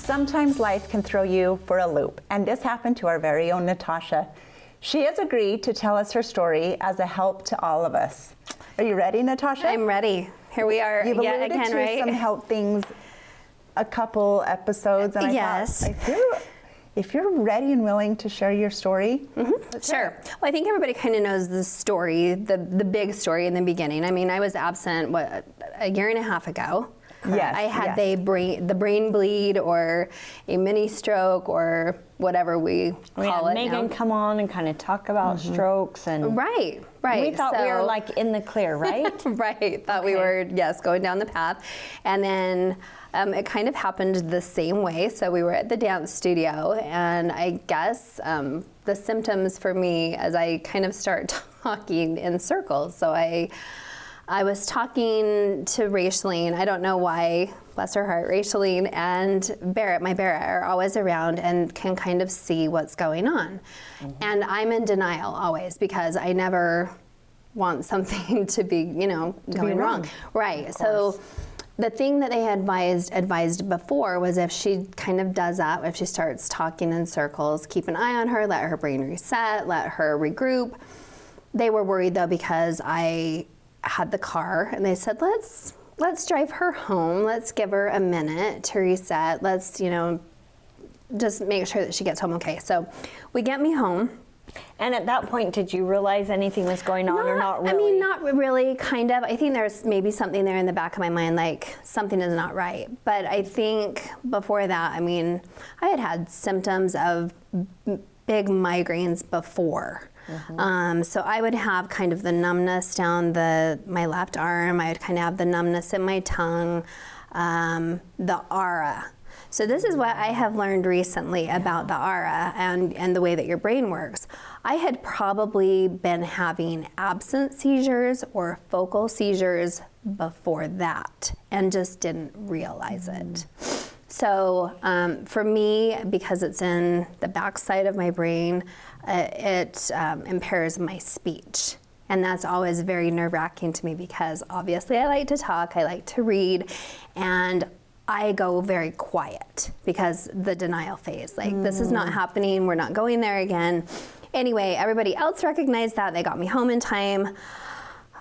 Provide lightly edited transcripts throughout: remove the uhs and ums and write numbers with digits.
Sometimes life can throw you for a loop, and this happened to our very own Natasha. She has agreed to tell us her story as a help to all of us. Are you ready, Natasha? I'm ready. Here we are You've yet alluded again, to right? some help things a couple episodes, and Yes. I thought, if you're ready and willing to share your story, Sure. Well, I think everybody kind of knows the story, the big story in the beginning. I mean, I was absent, a year and a half ago. Yes, I had yes. the brain bleed or a mini stroke or whatever we call it Megan now. come on and kind of talk about strokes and Right. we thought we were like in the clear, right? Right. Thought we were, yes, going down the path. And then it kind of happened the same way. So we were at the dance studio, and I guess the symptoms for me as I kind of start talking in circles. So I was talking to Racheline. I don't know why, bless her heart. Racheline and Barrett, my Barrett, are always around and can kind of see what's going on. And I'm in denial always because I never want something to be, going wrong. Right. So the thing that they had advised before was if she kind of does that, if she starts talking in circles, keep an eye on her, let her brain reset, let her regroup. They were worried though because I had the car, and they said, let's drive her home. Let's give her a minute to reset. Let's, just make sure that she gets home okay. So we get me home. And at that point, did you realize anything was going on or not really? I mean, not really, kind of. I think there's maybe something there in the back of my mind, like something is not right. But I think before that, I mean, I had symptoms of big migraines before. So I would have kind of the numbness down my left arm. I would kind of have the numbness in my tongue, the aura. So this is what I have learned recently about the aura and the way that your brain works. I had probably been having absent seizures or focal seizures before that and just didn't realize it. So for me, because it's in the backside of my brain, it impairs my speech. And that's always very nerve-wracking to me because obviously I like to talk, I like to read, and I go very quiet because the denial phase, like this is not happening, we're not going there again. Anyway, everybody else recognized that. They got me home in time.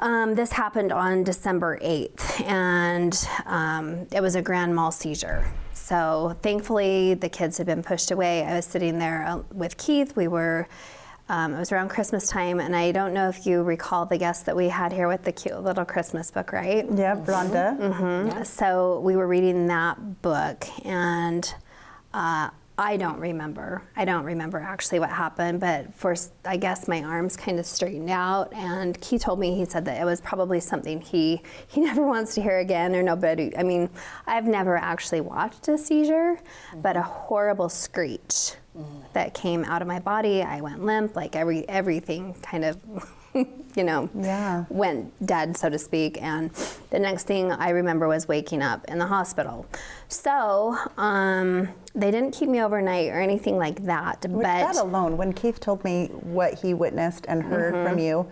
This happened on December 8th, and it was a grand mal seizure. So thankfully, the kids had been pushed away. I was sitting there with Keith. It was around Christmas time, and I don't know if you recall the guest that we had here with the cute little Christmas book, right? Yeah, Rhonda. Yeah. So we were reading that book, and I don't remember actually what happened, but first, I guess my arms kind of straightened out, and he told me, he said that it was probably something he never wants to hear again, or nobody. I mean, I've never actually watched a seizure, but a horrible screech that came out of my body. I went limp, like everything kind of went dead, so to speak. And the next thing I remember was waking up in the hospital. So they didn't keep me overnight or anything like that. But that alone, when Keith told me what he witnessed and heard from you,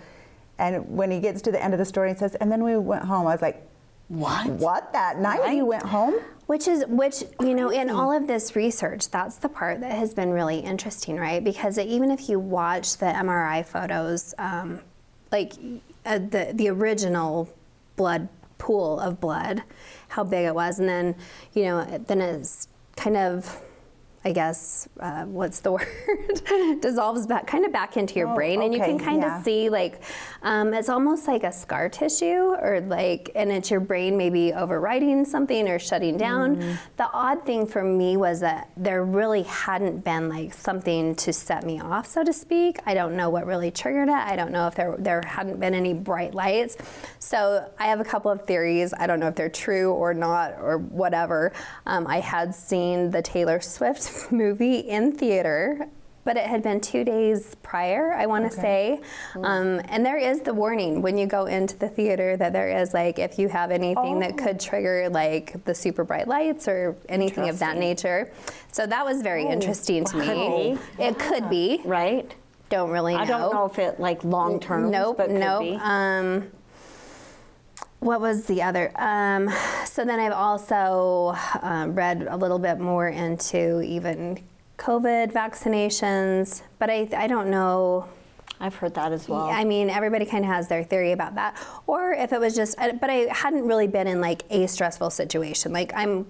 and when he gets to the end of the story and says, and then we went home, I was like, what? That night you went home? Which in all of this research, that's the part that has been really interesting, right? Because even if you watch the MRI photos, the original pool of blood, how big it was, and then, then it's kind of, I guess, what's the word? Dissolves back into your brain, and you can kind of see it's almost like a scar tissue, and it's your brain maybe overriding something or shutting down. The odd thing for me was that there really hadn't been something to set me off, so to speak. I don't know what really triggered it. I don't know if there hadn't been any bright lights. So I have a couple of theories. I don't know if they're true or not or whatever. I had seen the Taylor Swift movie in theater, but it had been 2 days prior, I want to say. And there is the warning when you go into the theater that there is if you have anything that could trigger the super bright lights or anything of that nature. So that was very interesting to me. It could be. Right. Don't really know. I don't know if it long term. Nope. But could be. What was the other? So then I've also read a little bit more into even COVID vaccinations, but I don't know. I've heard that as well. I mean, everybody kind of has their theory about that. Or if it was just, but I hadn't really been in like a stressful situation. Like I'm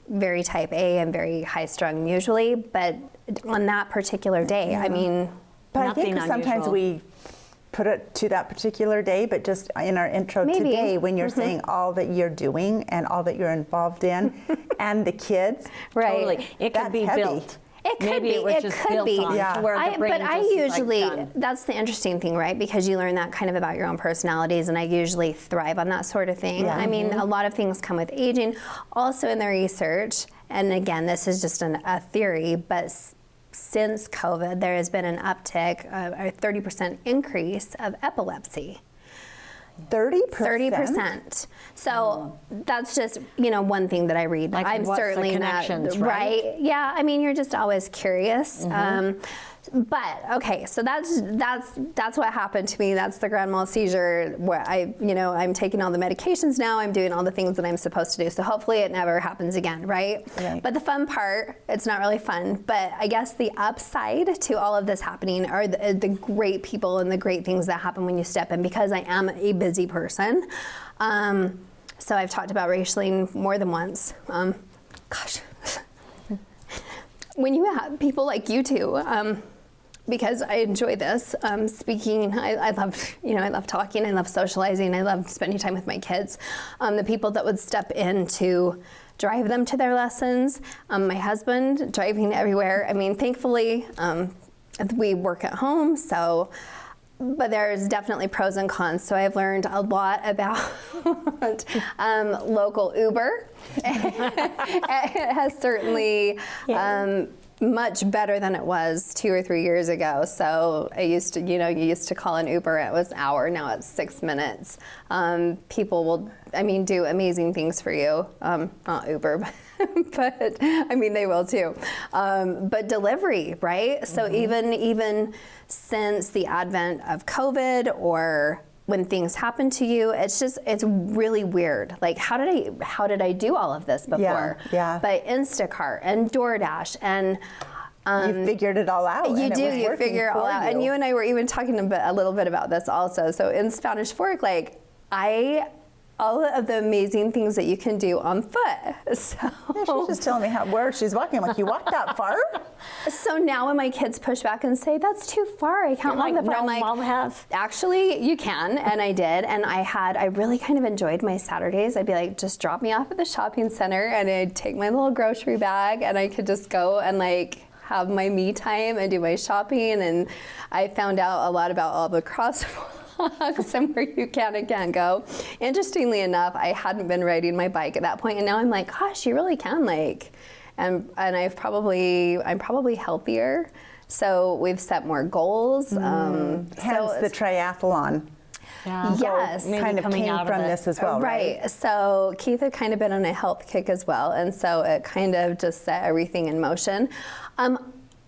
very type A and very high strung usually, but on that particular day, I mean, but I think sometimes we put it to that particular day, but just in our intro today, when you're saying all that you're doing and all that you're involved in and the kids. Right. Totally. It could be heavy. built. It could Maybe be. it was just built on to where the brain but I just is, usually, like, done. that's the interesting thing, right? Because you learn that kind of about your own personalities, and I usually thrive on that sort of thing. Yeah. I mean, a lot of things come with aging. Also in the research, and again, this is just a theory, but since COVID, there has been an uptick, a 30% increase of epilepsy. 30%? 30%. So that's just, one thing that I read. Like, I'm what's the certainly connections, not right? Yeah, I mean, you're just always curious. But okay, so that's what happened to me. That's the grand mal seizure where I'm taking all the medications now. I'm doing all the things that I'm supposed to do. So hopefully it never happens again, right? But the fun part, it's not really fun, but I guess the upside to all of this happening are the great people and the great things that happen when you step in, because I am a busy person. So I've talked about racialing more than once. Gosh. When you have people like you two, because I enjoy this, speaking, I love talking, I love socializing, I love spending time with my kids. The people that would step in to drive them to their lessons, my husband driving everywhere. I mean, thankfully, we work at home, so, but there's definitely pros and cons. So I've learned a lot about local Uber. It has certainly much better than it was 2 or 3 years ago. So I used to, you used to call an Uber, it was an hour, now it's 6 minutes. People will, do amazing things for you. Not Uber, but they will too. But delivery, right? So even since the advent of COVID, or when things happen to you, it's really weird. Like, how did I do all of this before? Yeah. But Instacart and DoorDash and you figured it all out. You figure it all out. And you and I were even talking a little bit about this also. So in Spanish Fork, all of the amazing things that you can do on foot. So she's just telling me where she's walking. I'm like, you walked that far? So now when my kids push back and say, that's too far, I can't walk that far. I'm like, Mom has. Actually, you can, and I did. And I really kind of enjoyed my Saturdays. I'd be like, just drop me off at the shopping center, and I'd take my little grocery bag, and I could just go and have my me time and do my shopping. And I found out a lot about all the crosswalks and where you can and can't go. Interestingly enough, I hadn't been riding my bike at that point, and now I'm like, gosh, you really can, and I'm probably healthier. So we've set more goals. Hence the triathlon. Yeah. Yes. Kind of came from this as well, right? So Keith had kind of been on a health kick as well, and so it kind of just set everything in motion.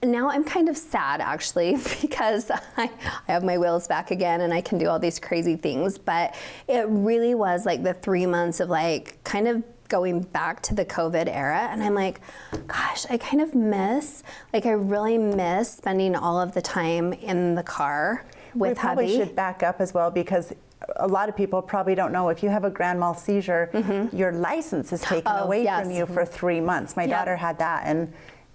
Now I'm kind of sad, actually, because I have my wheels back again and I can do all these crazy things. But it really was the 3 months of kind of going back to the COVID era. And I'm like, gosh, I kind of miss, I really miss spending all of the time in the car with hubby. We probably should back up as well, because a lot of people probably don't know, if you have a grand mal seizure, your license is taken away from you for 3 months. My daughter had that,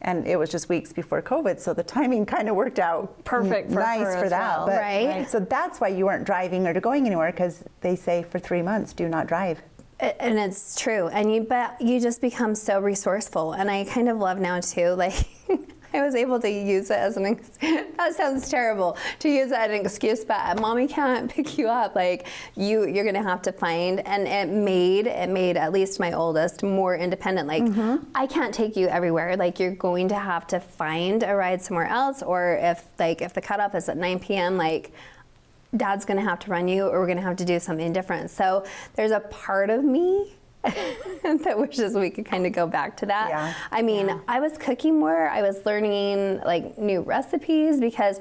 and it was just weeks before COVID, so the timing kind of worked out perfect for that. Well. Right. So that's why you weren't driving or going anywhere, because they say for 3 months, do not drive. And it's true, and you just become so resourceful, and I kind of love now too, I was able to use it as that sounds terrible, to use it as an excuse, but mommy can't pick you up, you're gonna have to find, and it made at least my oldest more independent. I can't take you everywhere, you're going to have to find a ride somewhere else, or if the cutoff is at 9 p.m., Dad's gonna have to run you, or we're gonna have to do something different. So there's a part of me that wishes we could kind of go back to that. Yeah. I was cooking more. I was learning new recipes, because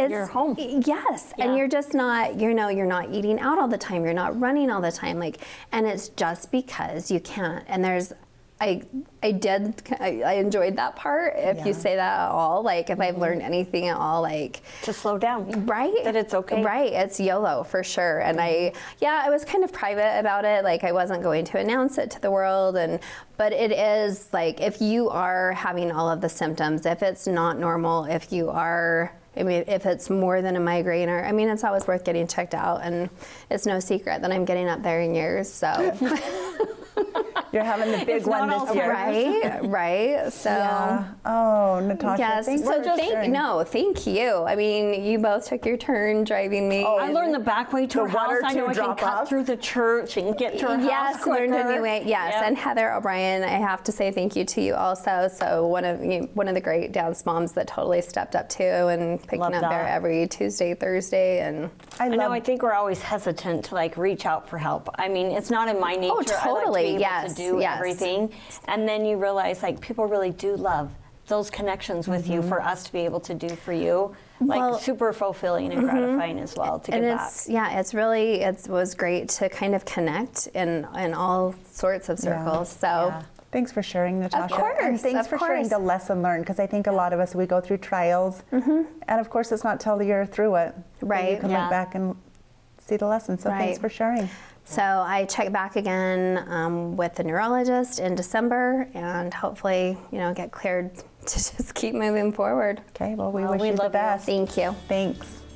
you're home. Yes, Yeah. and you're just not, you're not eating out all the time. You're not running all the time. And it's just because you can't. And there's, I enjoyed that part. If you say that at all, if I've learned anything at all, to slow down, right? That it's okay, right? It's YOLO for sure. And I was kind of private about it. I wasn't going to announce it to the world. But it is if you are having all of the symptoms, if it's not normal, if you are. If it's more than a migraine, or it's always worth getting checked out, and it's no secret that I'm getting up there in years. So you're having the big one this year, right? So oh, Natasha, yes. Thank you. You both took your turn driving me. Oh, I learned the back way to her house. I know I can cut through the church and get to her house quicker. Learned a new way. Yes, and Heather O'Brien, I have to say thank you to you also. So one of the great dance moms that totally stepped up too and picking up there every Tuesday, Thursday, and I think we're always hesitant to reach out for help. It's not in my nature. Oh, totally. I like to be able to do everything, and then you realize people really do love those connections with you for us to be able to do for you. Super fulfilling and gratifying as well to give back. It was great to kind of connect in all sorts of circles. Thanks for sharing, Natasha. Of course. And thanks for sharing the lesson learned, because I think a lot of us, we go through trials, and of course it's not till you're through it that you can look back and see the lesson. So thanks for sharing. So I check back again with the neurologist in December, and hopefully, get cleared to just keep moving forward. Okay, well, we wish you the best. Thank you. Thanks.